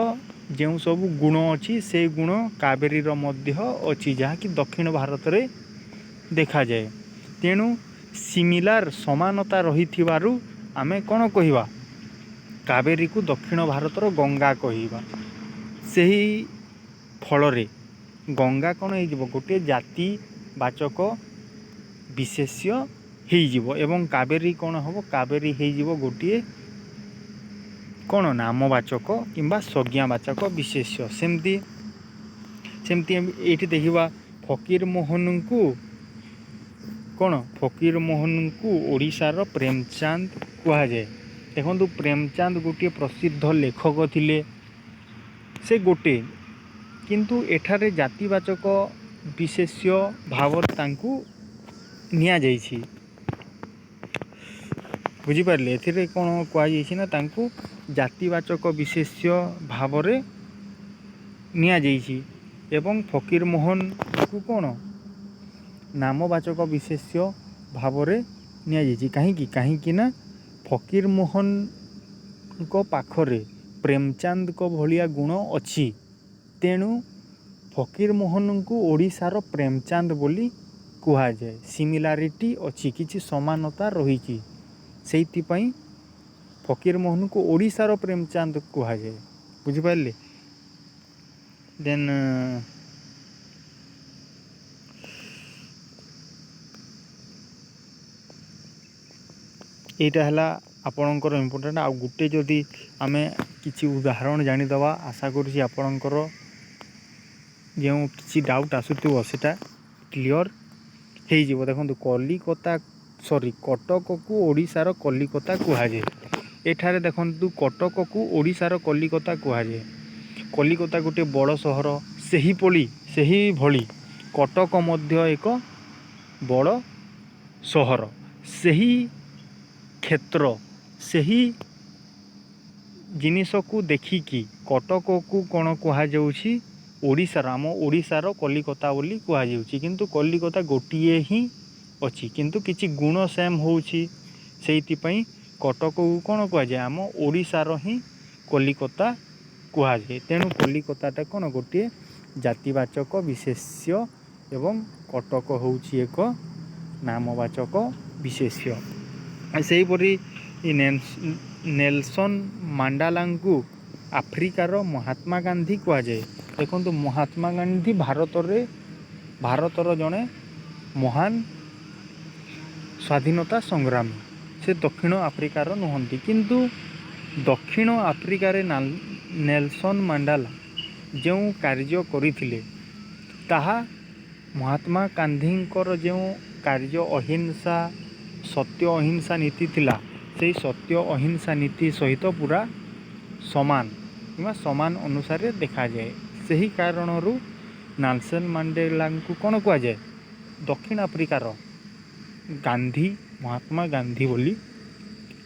ଯେଉଁ ସବୁ ଗୁଣ ଅଛି ସେଇ ଗୁଣ କାବେରୀର ମଧ୍ୟ ଅଛି ଯାହାକି ଦକ୍ଷିଣ ଭାରତରେ ଦେଖାଯାଏ। ତେଣୁ ସମାନତା ରହିଥିବାରୁ ଆମେ କ'ଣ କହିବା? କାବେରୀକୁ ଦକ୍ଷିଣ ଭାରତର ଗଙ୍ଗା କହିବା। ସେହି ଫଳରେ ଗଙ୍ଗା କ'ଣ ହେଇଯିବ? ଗୋଟିଏ ଜାତିବାଚକ ବିଶେଷ୍ୟ ହେଇଯିବ ଏବଂ କାବେରୀ କ'ଣ ହେବ? କାବେରୀ ହେଇଯିବ ଗୋଟିଏ କ'ଣ? ନାମବାଚକ କିମ୍ବା ସଂଜ୍ଞାବାଚକ ବିଶେଷ୍ୟ। ସେମିତି ଏଇଠି ଦେଖିବା ଫକୀରମୋହନଙ୍କୁ କ'ଣ? ଫକୀରମୋହନଙ୍କୁ ଓଡ଼ିଶାର ପ୍ରେମଚାନ୍ଦ କୁହାଯାଏ। ଦେଖନ୍ତୁ ପ୍ରେମଚାନ୍ଦ ଗୋଟିଏ ପ୍ରସିଦ୍ଧ ଲେଖକ ଥିଲେ। ସେ ଗୋଟେ କିନ୍ତୁ ଏଠାରେ ଜାତିବାଚକ ବିଶେଷ୍ୟ ଭାବରେ ତାଙ୍କୁ ନିଆଯାଇଛି। ବୁଝିପାରିଲେ? ଏଥିରେ କ'ଣ କୁହାଯାଇଛି ନା ତାଙ୍କୁ ଜାତିବାଚକ ବିଶେଷ୍ୟ ଭାବରେ ନିଆଯାଇଛି ଏବଂ ଫକୀରମୋହନକୁ କ'ଣ? ନାମବାଚକ ବିଶେଷ୍ୟ ଭାବରେ ନିଆଯାଇଛି। କାହିଁକି ନା ଫକୀରମୋହନଙ୍କ ପାଖରେ ପ୍ରେମଚାନ୍ଦଙ୍କ ଭଳିଆ ଗୁଣ ଅଛି। ତେଣୁ ଫକୀରମୋହନଙ୍କୁ ଓଡ଼ିଶାର ପ୍ରେମଚାନ୍ଦ ବୋଲି କୁହାଯାଏ। ସିମିଲାରିଟି ଅଛି, କିଛି ସମାନତା ରହିଛି, ସେଇଥିପାଇଁ ଫକୀରମୋହନକୁ ଓଡ଼ିଶାର ପ୍ରେମଚାନ୍ଦ କୁହାଯାଏ। ବୁଝିପାରିଲେ? ଦେନ୍ এইটা ହେଲା ଆପଣଙ୍କର ଇମ୍ପୋର୍ଟାଣ୍ଟ। ଆଉ ଗୋଟେ ଯଦି ଆମେ କିଛି ଉଦାହରଣ ଜାଣିଦେବା, ଆଶା କରୁଛି ଆପଣଙ୍କର ଯେଉଁ କିଛି ଡାଉଟ୍ ଆସୁଥିବ ସେଇଟା କ୍ଲିଅର୍ ହେଇଯିବ। ଦେଖନ୍ତୁ, କଟକକୁ ଓଡ଼ିଶାର କଲିକତା କୁହାଯାଏ। ଏଠାରେ ଦେଖନ୍ତୁ, କଟକକୁ ଓଡ଼ିଶାର କଲିକତା କୁହାଯାଏ। କଲିକତା ଗୋଟିଏ ବଡ଼ ସହର, ସେହିଭଳି କଟକ ମଧ୍ୟ ଏକ ବଡ଼ ସହର। ସେହି କ୍ଷେତ୍ର, ସେହି ଜିନିଷକୁ ଦେଖିକି କଟକକୁ କ'ଣ କୁହାଯାଉଛି? ଆମ ଓଡ଼ିଶାର କଲିକତା ବୋଲି କୁହାଯାଉଛି। କିନ୍ତୁ କଲିକତା ଗୋଟିଏ ହିଁ ଅଛି, କିନ୍ତୁ କିଛି ଗୁଣ ସେମ୍ ହେଉଛି, ସେଇଥିପାଇଁ କଟକକୁ କ'ଣ କୁହାଯାଏ? ଆମ ଓଡ଼ିଶାର ହିଁ କଲିକତା କୁହାଯାଏ। ତେଣୁ କଲିକତାଟା କ'ଣ ଗୋଟିଏ ଜାତିବାଚକ ବିଶେଷ୍ୟ ଏବଂ କଟକ ହେଉଛି ଏକ ନାମବାଚକ ବିଶେଷ୍ୟ। ସେହିପରି ନେଲସନ୍ ମାଣ୍ଡେଲାଙ୍କୁ ଆଫ୍ରିକାର ମହାତ୍ମା ଗାନ୍ଧୀ କୁହାଯାଏ। ଦେଖନ୍ତୁ, ମହାତ୍ମା ଗାନ୍ଧୀ ଭାରତର ଜଣେ ମହାନ ସ୍ୱାଧୀନତା ସଂଗ୍ରାମୀ। ସେ ଦକ୍ଷିଣ ଆଫ୍ରିକାର ନୁହନ୍ତି, କିନ୍ତୁ ଦକ୍ଷିଣ ଆଫ୍ରିକାରେ ନେଲସନ୍ ମାଣ୍ଡେଲା ଯେଉଁ କାର୍ଯ୍ୟ କରିଥିଲେ ତାହା ମହାତ୍ମା ଗାନ୍ଧୀଙ୍କର ଯେଉଁ କାର୍ଯ୍ୟ ଅହିଂସା, ସତ୍ୟ ଅହିଂସା ନୀତି ଥିଲା, ସେହି ସତ୍ୟ ଅହିଂସା ନୀତି ସହିତ ପୁରା ସମାନ ଅନୁସାରେ ଦେଖାଯାଏ। ସେହି କାରଣରୁ ନେଲସନ୍ ମାଣ୍ଡେଲାଙ୍କୁ କ'ଣ କୁହାଯାଏ? ଦକ୍ଷିଣ ଆଫ୍ରିକାର ମହାତ୍ମା ଗାନ୍ଧୀ ବୋଲି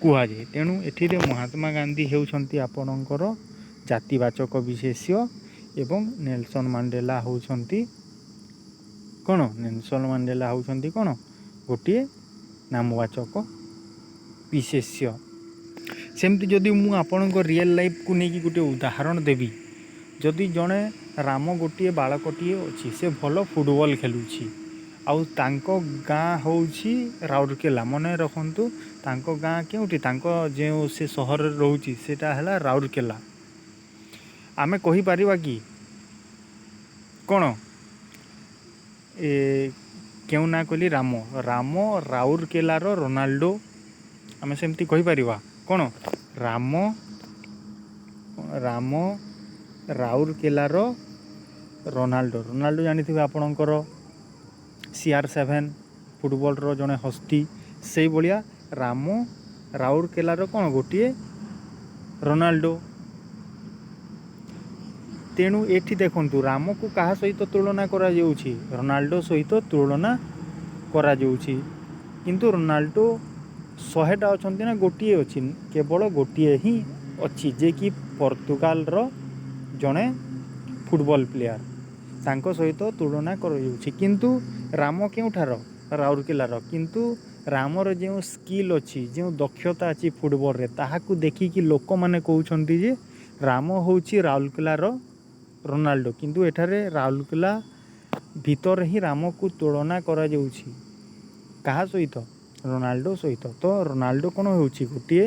କୁହାଯାଏ। ତେଣୁ ଏଥିରେ ମହାତ୍ମା ଗାନ୍ଧୀ ହେଉଛନ୍ତି ଆପଣଙ୍କର ଜାତିବାଚକ ବିଶେଷ୍ୟ ଏବଂ ନେଲସନ୍ ମାଣ୍ଡେଲା ହେଉଛନ୍ତି କ'ଣ? ଗୋଟିଏ ନାମବାଚକ ବିଶେଷ୍ୟ। ସେମିତି ଯଦି ମୁଁ ଆପଣଙ୍କ ରିଏଲ୍ ଲାଇଫ୍କୁ ନେଇକି ଗୋଟିଏ ଉଦାହରଣ ଦେବି, ଯଦି ଜଣେ ରାମ ଗୋଟିଏ ବାଳକଟିଏ ଅଛି, ସେ ଭଲ ଫୁଟବଲ୍ ଖେଳୁଛି, ଆଉ ତାଙ୍କ ଗାଁ ହେଉଛି ରାଉରକେଲା। ମନେ ରଖନ୍ତୁ, ତାଙ୍କ ଗାଁ କେଉଁଠି? ତାଙ୍କ ଯେଉଁ ସେ ସହରରେ ରହୁଛି ସେଇଟା ହେଲା ରାଉରକେଲା। ଆମେ କହିପାରିବା କି କ'ଣ? କେଉଁ ନାଁ କହିଲି? ରାମ ରାଉରକେଲାର ରୋନାଲ୍ଡୋ। ଆମେ ସେମିତି କହିପାରିବା କ'ଣ? ରାମ ରାଉରକେଲାର ରୋନାଲ୍ଡୋ ଜାଣିଥିବେ ଆପଣଙ୍କର, CR7 ଫୁଟବଲର ଜଣେ ହସ୍ତି। ସେଇଭଳିଆ ରାମ ରାଉରକେଲାର କ'ଣ? ଗୋଟିଏ ରୋନାଲ୍ଡୋ। ତେଣୁ ଏଠି ଦେଖନ୍ତୁ, ରାମକୁ କାହା ସହିତ ତୁଳନା କରାଯାଉଛି? ରୋନାଲ୍ଡୋ ସହିତ ତୁଳନା କରାଯାଉଛି। କିନ୍ତୁ ରୋନାଲ୍ଡୋ 100ଟା ଅଛନ୍ତି ନା ଗୋଟିଏ ଅଛି? କେବଳ ଗୋଟିଏ ହିଁ ଅଛି, ଯେ କି ପର୍ତ୍ତୁଗାଲର ଜଣେ ଫୁଟବଲ ପ୍ଲେୟାର। ତାଙ୍କ ସହିତ ତୁଳନା କରାଯାଉଛି। କିନ୍ତୁ ରାମ କେଉଁଠାର? ରାଉରକେଲାର। କିନ୍ତୁ ରାମର ଯେଉଁ ସ୍କିଲ୍ ଅଛି, ଯେଉଁ ଦକ୍ଷତା ଅଛି ଫୁଟବଲରେ, ତାହାକୁ ଦେଖିକି ଲୋକମାନେ କହୁଛନ୍ତି ଯେ ରାମ ହେଉଛି ରାଉରକେଲାର ରୋନାଲ୍ଡୋ। କିନ୍ତୁ ଏଠାରେ ରାଉରକେଲା ଭିତରେ ହିଁ ରାମକୁ ତୁଳନା କରାଯାଉଛି। କାହା ସହିତ? ରୋନାଲ୍ଡୋ ସହିତ। ତ ରୋନାଲ୍ଡୋ କ'ଣ ହେଉଛି? ଗୋଟିଏ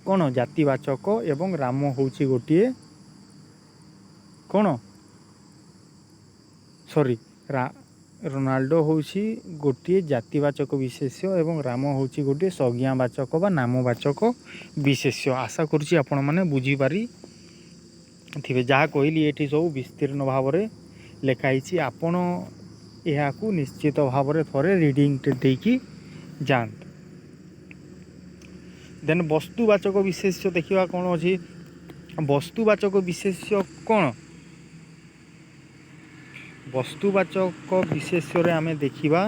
କ'ଣ? ଜାତିବାଚକ, ଏବଂ ରାମ ହେଉଛି ଗୋଟିଏ କ'ଣ? ରୋନାଲ୍ଡୋ ହେଉଛି ଗୋଟିଏ ଜାତିବାଚକ ବିଶେଷ୍ୟ ଏବଂ ରାମ ହେଉଛି ଗୋଟିଏ ସଂଜ୍ଞାବାଚକ ବା ନାମବାଚକ ବିଶେଷ୍ୟ। ଆଶା କରୁଛି ଆପଣମାନେ ବୁଝିପାରିଥିବେ। ଯାହା କହିଲି ଏଠି ସବୁ ବିସ୍ତୀର୍ଣ୍ଣ ଭାବରେ ଲେଖା ହେଇଛି। ଆପଣ ଏହାକୁ ନିଶ୍ଚିତ ଭାବରେ ଥରେ ରିଡ଼ିଂଟେ ଦେଇକି ଯାଆନ୍ତୁ। ଦେନ୍ ବସ୍ତୁବାଚକ ବିଶେଷ୍ୟ ଦେଖିବା କ'ଣ ଅଛି? ବସ୍ତୁବାଚକ ବିଶେଷ୍ୟ କ'ଣ? ବସ୍ତୁବାଚକ ବିଶେଷ୍ୟରେ ଆମେ ଦେଖିବା,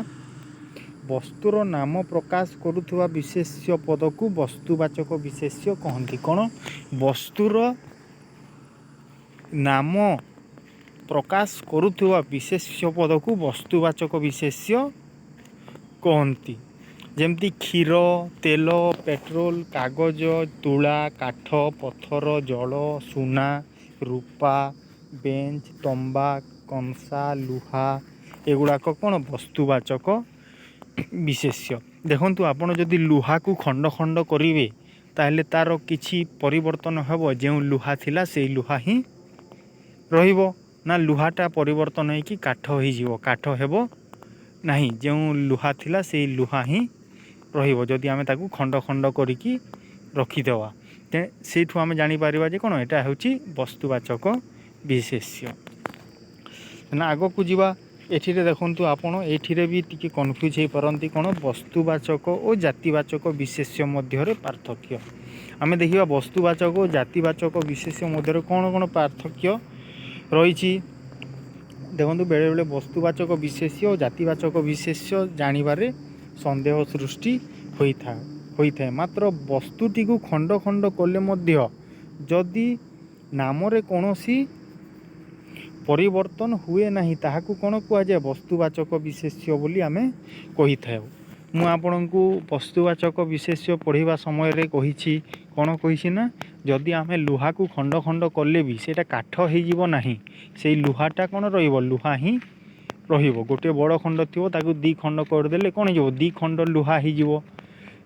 ବସ୍ତୁର ନାମ ପ୍ରକାଶ କରୁଥିବା ବିଶେଷ୍ୟ ପଦକୁ ବସ୍ତୁବାଚକ ବିଶେଷ୍ୟ କହନ୍ତି। କ'ଣ? ବସ୍ତୁର ନାମ ପ୍ରକାଶ କରୁଥିବା ବିଶେଷ୍ୟ ପଦକୁ ବସ୍ତୁବାଚକ ବିଶେଷ୍ୟ କହନ୍ତି। ଯେମିତି କ୍ଷୀର, ତେଲ, ପେଟ୍ରୋଲ, କାଗଜ, ତୁଳା, କାଠ, ପଥର, ଜଳ, ସୁନା, ରୂପା, ବେଞ୍ଚ, ତମ୍ବା, କଂସା, ଲୁହା, ଏଗୁଡ଼ାକ କ'ଣ ବସ୍ତୁବାଚକ ବିଶେଷ୍ୟ। ଦେଖନ୍ତୁ ଆପଣ ଯଦି ଲୁହାକୁ ଖଣ୍ଡ ଖଣ୍ଡ କରିବେ ତାହେଲେ ତା'ର କିଛି ପରିବର୍ତ୍ତନ ହେବ। ଯେଉଁ ଲୁହା ଥିଲା ସେଇ ଲୁହା ହିଁ ରହିବ ନା ଲୁହାଟା ପରିବର୍ତ୍ତନ ହେଇକି କାଠ ହେଇଯିବ? କାଠ ହେବ ନାହିଁ। ଯେଉଁ ଲୁହା ଥିଲା ସେଇ ଲୁହା ହିଁ ରହିବ ଯଦି ଆମେ ତାକୁ ଖଣ୍ଡ ଖଣ୍ଡ କରିକି ରଖିଦେବା। ସେଇଠୁ ଆମେ ଜାଣିପାରିବା ଯେ କ'ଣ ଏଇଟା ହେଉଛି ବସ୍ତୁବାଚକ ବିଶେଷ୍ୟ। ନା ଆଗକୁ ଯିବା। ଏଠିରେ ଦେଖନ୍ତୁ ଆପଣ ଏଠିରେ ବି ଟିକେ କନଫ୍ୟୁଜ୍ ହେଇପାରନ୍ତି କ'ଣ ବସ୍ତୁବାଚକ ଓ ଜାତିବାଚକ ବିଶେଷ୍ୟ ମଧ୍ୟରେ ପାର୍ଥକ୍ୟ। ଆମେ ଦେଖିବା ବସ୍ତୁବାଚକ ଓ ଜାତିବାଚକ ବିଶେଷ୍ୟ ମଧ୍ୟରେ କ'ଣ କ'ଣ ପାର୍ଥକ୍ୟ ରହିଛି। ଦେଖନ୍ତୁ ବେଳେବେଳେ ବସ୍ତୁବାଚକ ବିଶେଷ୍ୟ ଓ ଜାତିବାଚକ ବିଶେଷ୍ୟ ଜାଣିବାରେ ସନ୍ଦେହ ସୃଷ୍ଟି ହୋଇଥାଏ। ମାତ୍ର ବସ୍ତୁଟିକୁ ଖଣ୍ଡ ଖଣ୍ଡ କଲେ ମଧ୍ୟ ଯଦି ନାମରେ କୌଣସି ପରିବର୍ତ୍ତନ ହୁଏ ନାହିଁ ତାହାକୁ କ'ଣ କୁହାଯାଏ? ବସ୍ତୁବାଚକ ବିଶେଷ୍ୟ ବୋଲି ଆମେ କହିଥାଉ। ମୁଁ ଆପଣଙ୍କୁ ବସ୍ତୁବାଚକ ବିଶେଷ୍ୟ ପଢ଼ିବା ସମୟରେ କହିଛି କ'ଣ କହିଛି ନା ଯଦି ଆମେ ଲୁହାକୁ ଖଣ୍ଡ ଖଣ୍ଡ କଲେ ବି ସେଇଟା କାଠ ହେଇଯିବ ନାହିଁ। ସେଇ ଲୁହାଟା କ'ଣ ରହିବ? ଲୁହା ହିଁ ରହିବ। ଗୋଟିଏ ବଡ଼ ଖଣ୍ଡ ଥିବ ତାକୁ ଦୁଇ ଖଣ୍ଡ କରିଦେଲେ କ'ଣ ହେଇଯିବ? ଦୁଇ ଖଣ୍ଡ ଲୁହା ହେଇଯିବ।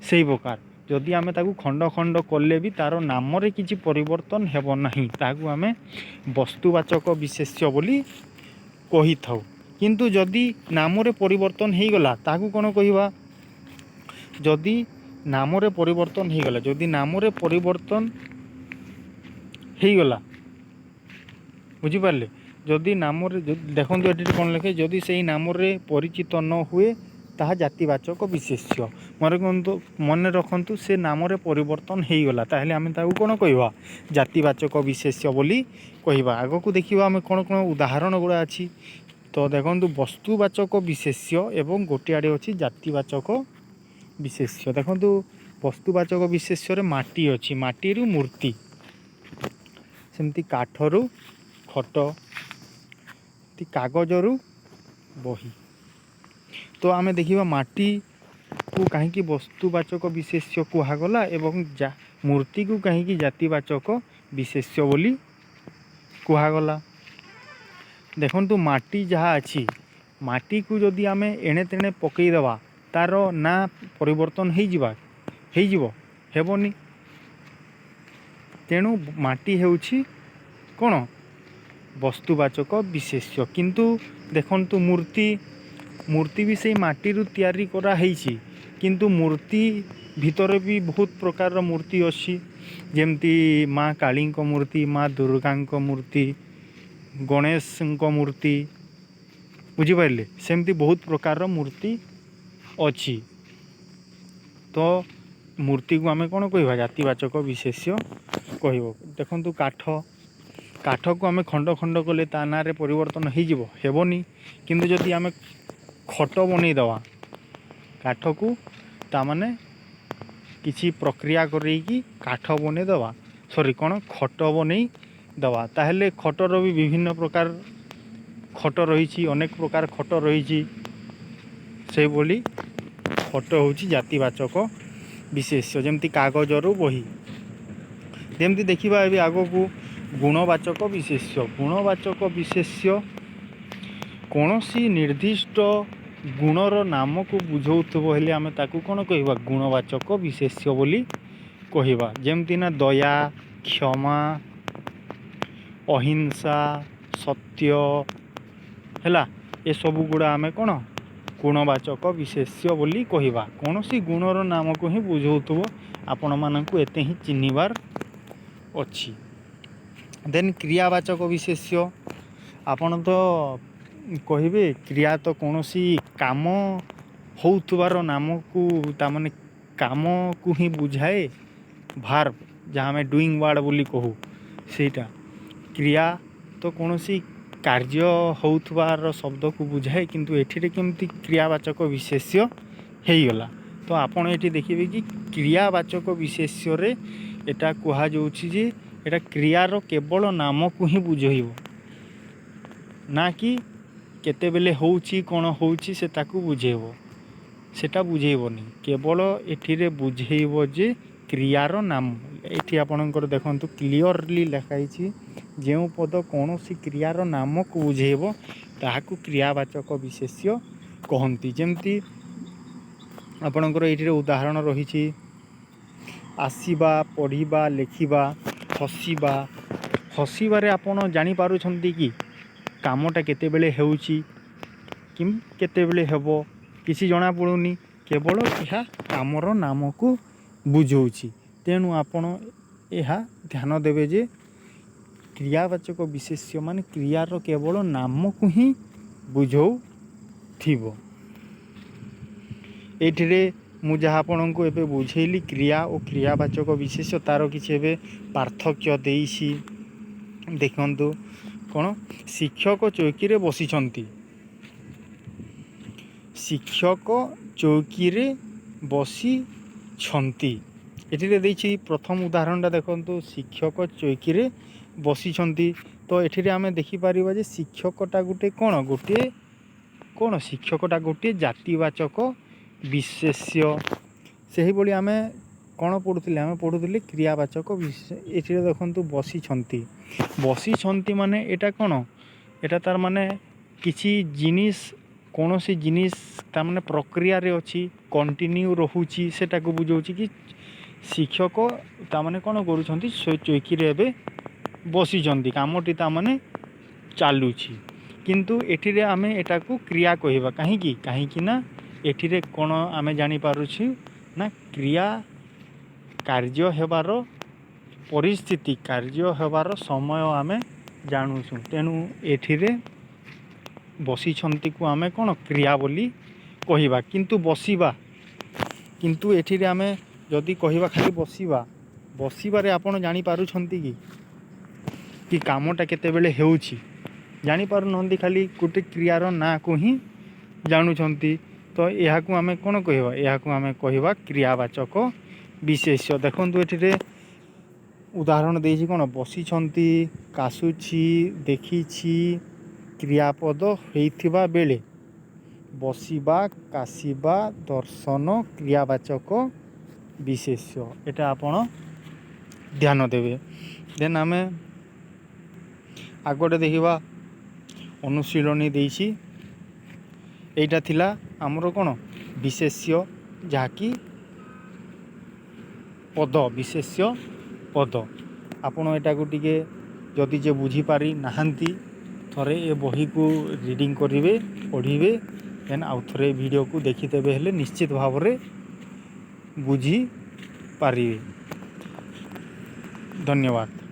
ସେଇ ପ୍ରକାର ଯଦି ଆମେ ତାକୁ ଖଣ୍ଡ ଖଣ୍ଡ କଲେ ବି ତା'ର ନାମରେ କିଛି ପରିବର୍ତ୍ତନ ହେବ ନାହିଁ ତାହାକୁ ଆମେ ବସ୍ତୁବାଚକ ବିଶେଷ୍ୟ ବୋଲି କହିଥାଉ। କିନ୍ତୁ ଯଦି ନାମରେ ପରିବର୍ତ୍ତନ ହେଇଗଲା ତାହାକୁ କ'ଣ କହିବା? ଯଦି ନାମରେ ପରିବର୍ତ୍ତନ ହେଇଗଲା, ଯଦି ନାମରେ ପରିବର୍ତ୍ତନ ହେଇଗଲା, ବୁଝିପାରିଲେ? ଯଦି ନାମରେ ଦେଖନ୍ତୁ ଏଠି କ'ଣ ଲେଖେ? ଯଦି ସେଇ ନାମରେ ପରିଚିତ ନ ହୁଏ ତାହା ଜାତିବାଚକ ବିଶେଷ୍ୟ। ମନେ ରଖନ୍ତୁ ସେ ନାମରେ ପରିବର୍ତ୍ତନ ହେଇଗଲା ତାହେଲେ ଆମେ ତାକୁ କ'ଣ କହିବା? ଜାତିବାଚକ ବିଶେଷ୍ୟ ବୋଲି କହିବା। ଆଗକୁ ଦେଖିବା ଆମେ କ'ଣ କ'ଣ ଉଦାହରଣ ଗୁଡ଼ା ଅଛି। ତ ଦେଖନ୍ତୁ ବସ୍ତୁବାଚକ ବିଶେଷ୍ୟ ଏବଂ ଗୋଟିଏ ଆଡ଼େ ଅଛି ଜାତିବାଚକ ବିଶେଷ୍ୟ। ଦେଖନ୍ତୁ ବସ୍ତୁବାଚକ ବିଶେଷ୍ୟରେ ମାଟି ଅଛି, ମାଟିରୁ ମୂର୍ତ୍ତି, ସେମିତି କାଠରୁ ଖଟ, କାଗଜରୁ ବହି। ତ ଆମେ ଦେଖିବା ମାଟିକୁ କାହିଁକି ବସ୍ତୁବାଚକ ବିଶେଷ୍ୟ କୁହାଗଲା ଏବଂ ମୂର୍ତ୍ତିକୁ କାହିଁକି ଜାତିବାଚକ ବିଶେଷ୍ୟ ବୋଲି କୁହାଗଲା। ଦେଖନ୍ତୁ ମାଟି ଯାହା ଅଛି, ମାଟିକୁ ଯଦି ଆମେ ଏଣେ ତେଣେ ପକାଇଦେବା ତା'ର ନାଁ ପରିବର୍ତ୍ତନ ହେଇଯିବ? ହେବନି। ତେଣୁ ମାଟି ହେଉଛି କ'ଣ? ବସ୍ତୁବାଚକ ବିଶେଷ୍ୟ। କିନ୍ତୁ ଦେଖନ୍ତୁ ମୂର୍ତ୍ତି ବି ସେଇ ମାଟିରୁ ତିଆରି କରାହେଇଛି। କିନ୍ତୁ ମୂର୍ତ୍ତି ଭିତରେ ବି ବହୁତ ପ୍ରକାରର ମୂର୍ତ୍ତି ଅଛି। ଯେମିତି ମା କାଳୀଙ୍କ ମୂର୍ତ୍ତି, ମା ଦୁର୍ଗାଙ୍କ ମୂର୍ତ୍ତି, ଗଣେଶଙ୍କ ମୂର୍ତ୍ତି, ବୁଝିପାରିଲେ? ସେମିତି ବହୁତ ପ୍ରକାରର ମୂର୍ତ୍ତି ଅଛି। ତ ମୂର୍ତ୍ତିକୁ ଆମେ କ'ଣ କହିବା? ଜାତିବାଚକ ବିଶେଷ୍ୟ କହିବ। ଦେଖନ୍ତୁ କାଠକୁ ଆମେ ଖଣ୍ଡ ଖଣ୍ଡ କଲେ ତା ନାଁରେ ପରିବର୍ତ୍ତନ ହେଇଯିବ? ହେବନି। କିନ୍ତୁ ଯଦି ଆମେ ଖଟ ବନେଇଦେବା, କାଠକୁ ତାମାନେ କିଛି ପ୍ରକ୍ରିୟା କରେଇକି କାଠ ବନେଇଦେବା, ଖଟ ବନେଇ ଦେବା, ତାହେଲେ ଖଟର ବି ବିଭିନ୍ନ ପ୍ରକାର ଖଟ ରହିଛି, ଅନେକ ପ୍ରକାର ଖଟ ରହିଛି। ସେଇଭଳି ଖଟ ହେଉଛି ଜାତିବାଚକ ବିଶେଷ୍ୟ। ଯେମିତି କାଗଜରୁ ବହି। ଯେମିତି ଦେଖିବା ଏବେ ଆଗକୁ ଗୁଣବାଚକ ବିଶେଷ୍ୟ। ଗୁଣବାଚକ ବିଶେଷ୍ୟ କୌଣସି ନିର୍ଦ୍ଦିଷ୍ଟ ଗୁଣର ନାମକୁ ବୁଝାଉଥିବ ହେଲେ ଆମେ ତାକୁ କ'ଣ କହିବା? ଗୁଣବାଚକ ବିଶେଷ୍ୟ ବୋଲି କହିବା। ଯେମିତି ନା ଦୟା, କ୍ଷମା, ଅହିଂସା, ସତ୍ୟ ହେଲା, ଏସବୁ ଗୁଡ଼ା ଆମେ କ'ଣ ଗୁଣବାଚକ ବିଶେଷ୍ୟ ବୋଲି କହିବା। କୌଣସି ଗୁଣର ନାମକୁ ହିଁ ବୁଝାଉଥିବ। ଆପଣମାନଙ୍କୁ ଏତେ ହିଁ ଚିହ୍ନିବାର ଅଛି। ଦେନ୍ କ୍ରିୟାବାଚକ ବିଶେଷ୍ୟ। ଆପଣ ତ କହିବେ କ୍ରିୟା ତ କୌଣସି କାମ ହେଉଥିବାର ନାମକୁ, ତାମାନେ କାମକୁ ହିଁ ବୁଝାଏ। ଭାର୍ବ ଯାହା ଆମେ ଡୁଇଂ ୱାର୍ଡ଼ ବୋଲି କହୁ, ସେଇଟା। କ୍ରିୟା ତ କୌଣସି କାର୍ଯ୍ୟ ହେଉଥିବାର ଶବ୍ଦକୁ ବୁଝାଏ। କିନ୍ତୁ ଏଠିରେ କେମିତି କ୍ରିୟାବାଚକ ବିଶେଷ୍ୟ ହେଇଗଲା? ତ ଆପଣ ଏଠି ଦେଖିବେ କି କ୍ରିୟାବାଚକ ବିଶେଷ୍ୟରେ ଏଟା କୁହାଯାଉଛି ଯେ ଏଟା କ୍ରିୟାର କେବଳ ନାମକୁ ହିଁ ବୁଝାଇବ, ନା କି କେତେବେଳେ ହେଉଛି କ'ଣ ହେଉଛି ସେ ତାକୁ ବୁଝେଇବ, ସେଟା ବୁଝେଇବନି। କେବଳ ଏଠିରେ ବୁଝେଇବ ଯେ କ୍ରିୟାର ନାମ। ଏଠି ଆପଣଙ୍କର ଦେଖନ୍ତୁ କ୍ଲିଅରଲି ଲେଖା ହେଇଛି ଯେଉଁ ପଦ କୌଣସି କ୍ରିୟାର ନାମକୁ ବୁଝେଇବ ତାହାକୁ କ୍ରିୟାବାଚକ ବିଶେଷ୍ୟ କହନ୍ତି। ଯେମିତି ଆପଣଙ୍କର ଏଇଠିରେ ଉଦାହରଣ ରହିଛି ଆସିବା, ପଢ଼ିବା, ଲେଖିବା, ହସିବା। ହସିବାରେ ଆପଣ ଜାଣିପାରୁଛନ୍ତି କି କାମଟା କେତେବେଳେ ହେଉଛି କି କେତେବେଳେ ହେବ କିଛି ଜଣାପଡ଼ୁନି, କେବଳ ଏହା କାମର ନାମକୁ ବୁଝଉଛି। ତେଣୁ ଆପଣ ଏହା ଧ୍ୟାନ ଦେବେ ଯେ କ୍ରିୟାବାଚକ ବିଶେଷ୍ୟ ମାନେ କ୍ରିୟାର କେବଳ ନାମକୁ ହିଁ ବୁଝଉଥିବ। ଏଇଠିରେ ମୁଁ ଯାହା ଆପଣଙ୍କୁ ଏବେ ବୁଝେଇଲି କ୍ରିୟା ଓ କ୍ରିୟାବାଚକ ବିଶେଷ୍ୟ ତା'ର କିଛି ଏବେ ପାର୍ଥକ୍ୟ ଦେଇଛି। ଦେଖନ୍ତୁ କ'ଣ, ଶିକ୍ଷକ ଚୌକିରେ ବସିଛନ୍ତି। ଶିକ୍ଷକ ଚୌକିରେ ବସିଛନ୍ତି ଏଠିରେ ଦେଇଛି। ପ୍ରଥମ ଉଦାହରଣଟା ଦେଖନ୍ତୁ, ଶିକ୍ଷକ ଚୌକିରେ ବସିଛନ୍ତି। ତ ଏଠିରେ ଆମେ ଦେଖିପାରିବା ଯେ ଶିକ୍ଷକଟା ଗୋଟେ ଶିକ୍ଷକଟା ଗୋଟିଏ ଜାତିବାଚକ ବିଶେଷ୍ୟ। ସେହିଭଳି ଆମେ କ'ଣ ପଢ଼ୁଥିଲେ, ଆମେ ପଢ଼ୁଥିଲେ କ୍ରିୟାବାଚକ ବିଶେଷ୍ୟ। ଏଥିରେ ଦେଖନ୍ତୁ ବସିଛନ୍ତି। ବସିଛନ୍ତି ମାନେ ଏଇଟା କ'ଣ, ଏଇଟା ତାର ମାନେ କିଛି ଜିନିଷ, କୌଣସି ଜିନିଷ ତାମାନେ ପ୍ରକ୍ରିୟାରେ ଅଛି, କଣ୍ଟିନ୍ୟୁ ରହୁଛି, ସେଟାକୁ ବୁଝଉଛି କି ଶିକ୍ଷକ ତାମାନେ କ'ଣ କରୁଛନ୍ତି, ସେ ଚୌକିରେ ଏବେ ବସିଛନ୍ତି, କାମଟି ତାମାନେ ଚାଲୁଛି। କିନ୍ତୁ ଏଠିରେ ଆମେ ଏଟାକୁ କ୍ରିୟା କହିବା। କାହିଁକି ନା ଏଠିରେ କ'ଣ ଆମେ ଜାଣିପାରୁଛୁ ନା କ୍ରିୟା କାର୍ଯ୍ୟ ହେବାର ପରିସ୍ଥିତି, କାର୍ଯ୍ୟ ହେବାର ସମୟ ଆମେ ଜାଣୁଛୁ। ତେଣୁ ଏଠିରେ ବସିଛନ୍ତିକୁ ଆମେ କ'ଣ କ୍ରିୟା ବୋଲି କହିବା। କିନ୍ତୁ ଏଠିରେ ଆମେ ଯଦି କହିବା ଖାଲି ବସିବାରେ ଆପଣ ଜାଣିପାରୁଛନ୍ତି କି କାମଟା କେତେବେଳେ ହେଉଛି, ଜାଣିପାରୁନାହାନ୍ତି, ଖାଲି ଗୋଟେ କ୍ରିୟାର ନାଁକୁ ହିଁ ଜାଣୁଛନ୍ତି। ତ ଏହାକୁ ଆମେ କ'ଣ କହିବା, ଏହାକୁ ଆମେ କହିବା କ୍ରିୟାବାଚକ ବିଶେଷ୍ୟ। ଦେଖନ୍ତୁ ଏଠିରେ ଉଦାହରଣ ଦେଇଛି କ'ଣ, ବସିଛନ୍ତି, କାଶୁଛି, ଦେଖିଛି। କ୍ରିୟାପଦ ହୋଇଥିବା ବେଳେ ବସିବା, କାଶିବା, ଦର୍ଶନ କ୍ରିୟାବାଚକ ବିଶେଷ୍ୟ। ଏଟା ଆପଣ ଧ୍ୟାନ ଦେବେ। ଦେନ୍ ଆମେ ଆଗଟେ ଦେଖିବା ଅନୁଶୀଳନୀ ଦେଇଛି। ଏଇଟା ଥିଲା ଆମର କ'ଣ ବିଶେଷ୍ୟ, ଯାହାକି ପଦ, ବିଶେଷ୍ୟ ପଦ। ଆପଣ ଏଟାକୁ ଟିକେ ଯଦି ଯେ ବୁଝିପାରି ନାହାନ୍ତି, ଥରେ ଏ ବହିକୁ ରିଡ଼ିଂ କରିବେ, ପଢ଼ିବେ, ଦେନ୍ ଆଉ ଥରେ ଭିଡ଼ିଓକୁ ଦେଖିଦେବେ, ହେଲେ ନିଶ୍ଚିତ ଭାବରେ ବୁଝିପାରିବେ। ଧନ୍ୟବାଦ।